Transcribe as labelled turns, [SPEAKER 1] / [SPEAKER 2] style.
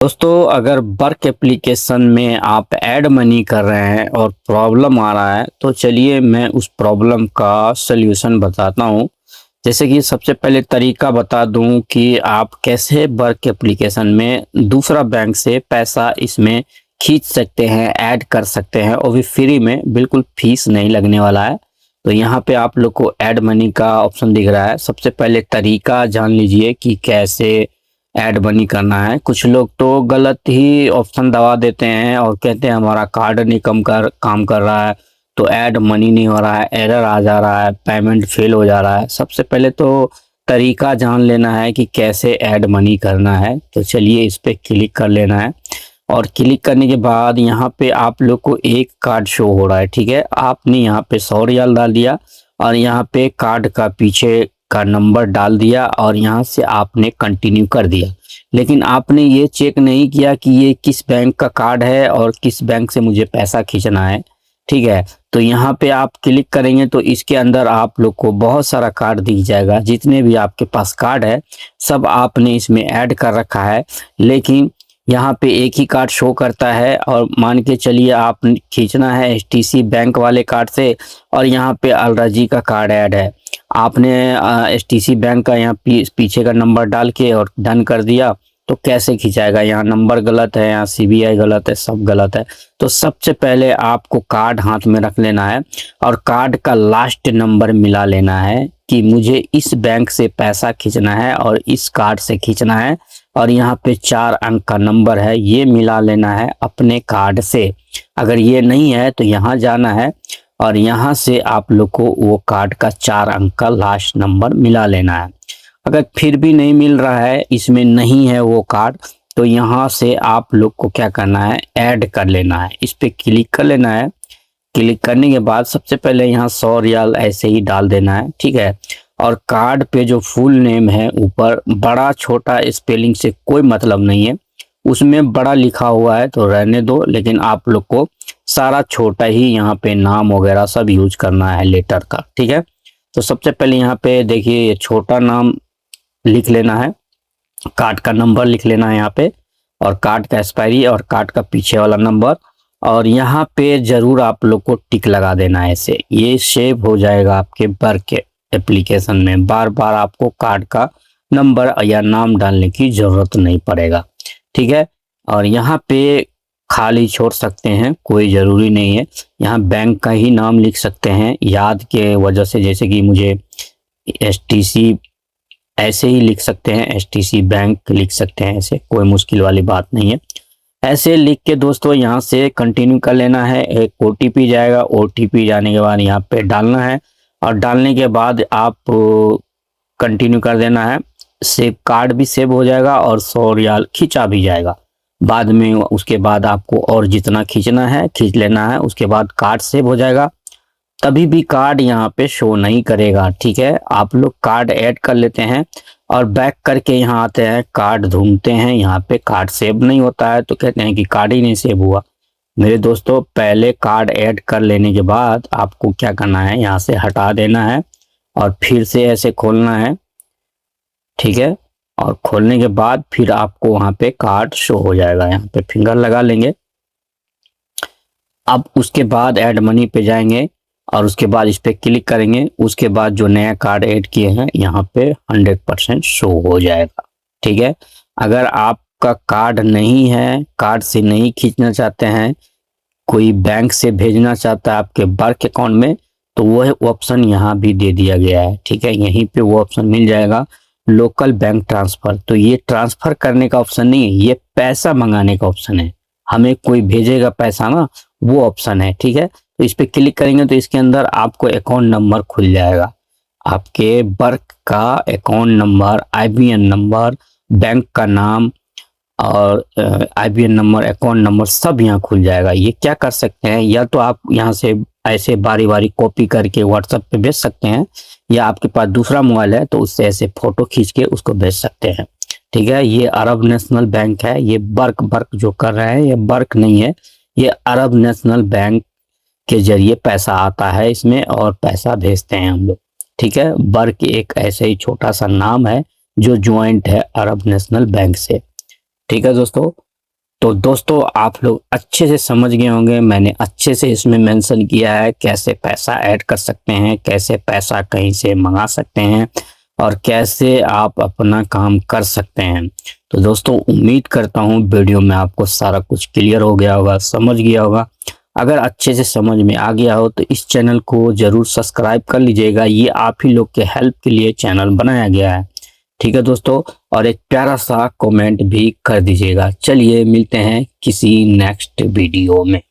[SPEAKER 1] दोस्तों, अगर work application में आप ऐड मनी कर रहे हैं और प्रॉब्लम आ रहा है तो चलिए मैं उस प्रॉब्लम का सल्यूशन बताता हूं। जैसे कि सबसे पहले तरीका बता दूं कि आप कैसे वर्क एप्लीकेशन में दूसरा बैंक से पैसा इसमें खींच सकते हैं, ऐड कर सकते हैं, और भी फ्री में, बिल्कुल फीस नहीं लगने वाला है। तो यहाँ पे आप लोग को ऐड मनी का ऑप्शन दिख रहा है। सबसे पहले तरीका जान लीजिए कि कैसे ऐड मनी करना है। कुछ लोग तो गलत ही ऑप्शन दबा देते हैं और कहते हैं हमारा कार्ड नहीं काम कर रहा है, तो ऐड मनी नहीं हो रहा है, एरर आ जा रहा है, पेमेंट फेल हो जा रहा है। सबसे पहले तो तरीका जान लेना है कि कैसे ऐड मनी करना है। तो चलिए इस पे क्लिक कर लेना है, और क्लिक करने के बाद यहाँ पे आप लोग को एक कार्ड शो हो रहा है। ठीक है, आपने यहाँ पे 100 रियाल डाल दिया और यहाँ पे कार्ड का पीछे का नंबर डाल दिया और यहाँ से आपने कंटिन्यू कर दिया। लेकिन आपने ये चेक नहीं किया कि ये किस बैंक का कार्ड है और किस बैंक से मुझे पैसा खींचना है। ठीक है, तो यहाँ पे आप क्लिक करेंगे तो इसके अंदर आप लोग को बहुत सारा कार्ड दिख जाएगा। जितने भी आपके पास कार्ड है सब आपने इसमें ऐड कर रखा है, लेकिन यहाँ पे एक ही कार्ड शो करता है। और मान के चलिए आप खींचना है एचटीसी बैंक वाले कार्ड से, और यहाँ पे अलराजी का कार्ड ऐड है। आपने एचटीसी बैंक का यहाँ पीछे का नंबर डाल के और डन कर दिया, तो कैसे खिंचाएगा? यहाँ नंबर गलत है, यहाँ सीबीआई गलत है, सब गलत है। तो सबसे पहले आपको कार्ड हाथ में रख लेना है और कार्ड का लास्ट नंबर मिला लेना है कि मुझे इस बैंक से पैसा खींचना है और इस कार्ड से खींचना है, और यहाँ पे 4 अंक का नंबर है, ये मिला लेना है अपने कार्ड से। अगर ये नहीं है तो यहाँ जाना है और यहाँ से आप लोग को वो कार्ड का 4 अंक का लास्ट नंबर मिला लेना है। अगर फिर भी नहीं मिल रहा है, इसमें नहीं है वो कार्ड, तो यहाँ से आप लोग को क्या करना है, ऐड कर लेना है। इस पे क्लिक कर लेना है। क्लिक करने के बाद सबसे पहले यहाँ 100 रियाल ऐसे ही डाल देना है। ठीक है, और कार्ड पे जो फुल नेम है ऊपर बड़ा छोटा स्पेलिंग से कोई मतलब नहीं है, उसमें बड़ा लिखा हुआ है तो रहने दो, लेकिन आप लोग को सारा छोटा ही यहाँ पे नाम वगैरह सब यूज करना है लेटर का। ठीक है, तो सबसे पहले यहाँ पे देखिए ये छोटा नाम लिख लेना है, कार्ड का नंबर लिख लेना है यहाँ पे, और कार्ड का एक्सपायरी और कार्ड का पीछे वाला नंबर, और यहाँ पे जरूर आप लोग को टिक लगा देना है। ऐसे ये सेव हो जाएगा आपके वर्क एप्लीकेशन में। बार बार आपको कार्ड का नंबर या नाम डालने की जरूरत नहीं पड़ेगा। ठीक है, और यहाँ पे खाली छोड़ सकते हैं, कोई ज़रूरी नहीं है। यहाँ बैंक का ही नाम लिख सकते हैं याद के वजह से, जैसे कि मुझे एचटीसी ऐसे ही लिख सकते हैं, एचटीसी बैंक लिख सकते हैं, ऐसे कोई मुश्किल वाली बात नहीं है। ऐसे लिख के दोस्तों यहाँ से कंटिन्यू कर लेना है। एक ओटीपी जाएगा, ओटीपी जाने के बाद यहाँ पे डालना है, और डालने के बाद आप कंटिन्यू कर देना है। सेव कार्ड भी सेव हो जाएगा और 100 रियाल खींचा भी जाएगा बाद में। उसके बाद आपको और जितना खींचना है खींच लेना है, उसके बाद कार्ड सेव हो जाएगा। तभी भी कार्ड यहाँ पे शो नहीं करेगा। ठीक है, आप लोग कार्ड ऐड कर लेते हैं और बैक करके यहाँ आते हैं, कार्ड ढूंढते हैं, यहाँ पे कार्ड सेव नहीं होता है तो कहते हैं कि कार्ड ही नहीं सेव हुआ। मेरे दोस्तों, पहले कार्ड ऐड कर लेने के बाद आपको क्या करना है, यहाँ से हटा देना है और फिर से ऐसे खोलना है। ठीक है, और खोलने के बाद फिर आपको वहाँ पे कार्ड शो हो जाएगा। यहाँ पे फिंगर लगा लेंगे। अब उसके बाद ऐड मनी पे जाएंगे और उसके बाद इस पे क्लिक करेंगे। उसके बाद जो नया कार्ड ऐड किए हैं यहाँ पे 100% शो हो जाएगा। ठीक है, अगर आपका कार्ड नहीं है, कार्ड से नहीं खींचना चाहते हैं, कोई बैंक से भेजना चाहता है आपके वर्क अकाउंट में, तो वह ऑप्शन यहाँ भी दे दिया गया है। ठीक है, यहीं पे वो ऑप्शन मिल जाएगा, लोकल बैंक ट्रांसफर। तो ये ट्रांसफर करने का ऑप्शन नहीं है, ये पैसा मंगाने का ऑप्शन है। हमें कोई भेजेगा पैसा ना, वो ऑप्शन है। ठीक है, तो इस पे क्लिक करेंगे तो इसके अंदर आपको अकाउंट नंबर खुल जाएगा, आपके वर्क का account number, IBN number, bank का नाम और आईबीएन नंबर, अकाउंट नंबर सब यहाँ खुल जाएगा। ये क्या कर सकते हैं, या तो आप यहाँ से ऐसे बारी बारी कॉपी करके व्हाट्सएप पे भेज सकते हैं, या आपके पास दूसरा मोबाइल है तो उससे ऐसे फोटो खींच के उसको भेज सकते हैं। ठीक है, ये अरब नेशनल बैंक है। ये वर्क जो कर रहे हैं ये वर्क नहीं है, ये अरब नेशनल बैंक के जरिए पैसा आता है इसमें और पैसा भेजते हैं हम लोग। ठीक है, वर्क एक ऐसे ही छोटा सा नाम है जो ज्वाइंट है अरब नेशनल बैंक से। ठीक है दोस्तों, तो दोस्तों आप लोग अच्छे से समझ गए होंगे, मैंने अच्छे से इसमें मेंशन किया है कैसे पैसा ऐड कर सकते हैं, कैसे पैसा कहीं से मंगा सकते हैं और कैसे आप अपना काम कर सकते हैं। तो दोस्तों उम्मीद करता हूँ वीडियो में आपको सारा कुछ क्लियर हो गया होगा, समझ गया होगा। अगर अच्छे से समझ में आ गया हो तो इस चैनल को जरूर सब्सक्राइब कर लीजिएगा, ये आप ही लोग के हेल्प के लिए चैनल बनाया गया है। ठीक है दोस्तों, और एक प्यारा सा कमेंट भी कर दीजिएगा। चलिए मिलते हैं किसी नेक्स्ट वीडियो में।